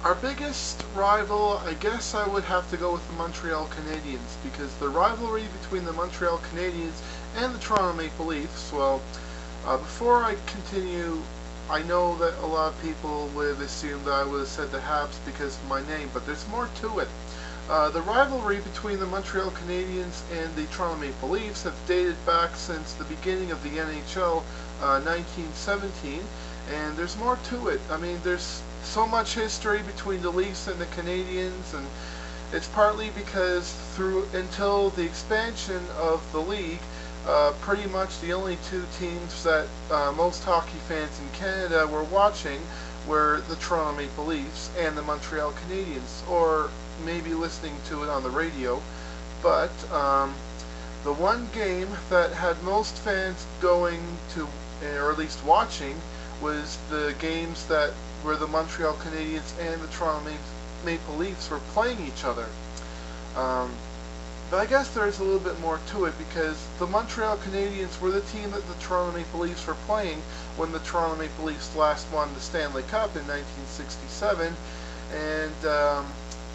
Our biggest rival, I guess I would have to go with the Montreal Canadiens, because the rivalry between the Montreal Canadiens and the Toronto Maple Leafs, well, before I continue, I know that a lot of people would assume that I would have said the Habs because of my name, but there's more to it. The rivalry between the Montreal Canadiens and the Toronto Maple Leafs have dated back since the beginning of the NHL, 1917, and there's more to it. I mean, there's so much history between the Leafs and the Canadiens, and it's partly because through until the expansion of the league, pretty much the only two teams that most hockey fans in Canada were watching were the Toronto Maple Leafs and the Montreal Canadiens, or maybe listening to it on the radio. But the one game that had most fans going to, or at least watching, was the games that where the Montreal Canadiens and the Toronto Maple Leafs were playing each other. But I guess there's a little bit more to it, because the Montreal Canadiens were the team that the Toronto Maple Leafs were playing when the Toronto Maple Leafs last won the Stanley Cup in 1967. And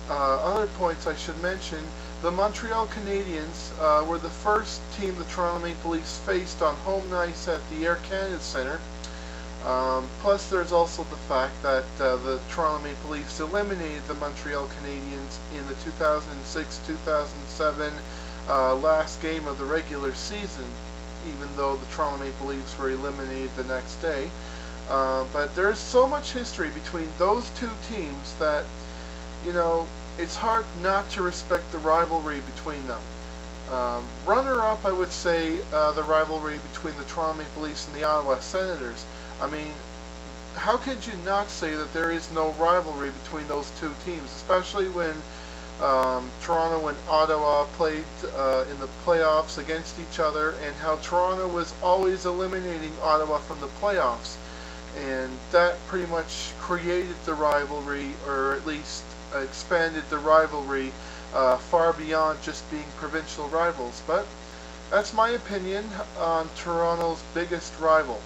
other points I should mention, the Montreal Canadiens were the first team the Toronto Maple Leafs faced on home ice at the Air Canada Centre. Plus, there's also the fact that the Toronto Maple Leafs eliminated the Montreal Canadiens in the 2006-2007 last game of the regular season, even though the Toronto Maple Leafs were eliminated the next day. But there's so much history between those two teams that, you know, it's hard not to respect the rivalry between them. Runner-up, I would say, the rivalry between the Toronto Maple Leafs and the Ottawa Senators. I mean, how could you not say that there is no rivalry between those two teams, especially when Toronto and Ottawa played in the playoffs against each other, and how Toronto was always eliminating Ottawa from the playoffs. And that pretty much created the rivalry, or at least expanded the rivalry far beyond just being provincial rivals. But that's my opinion on Toronto's biggest rival.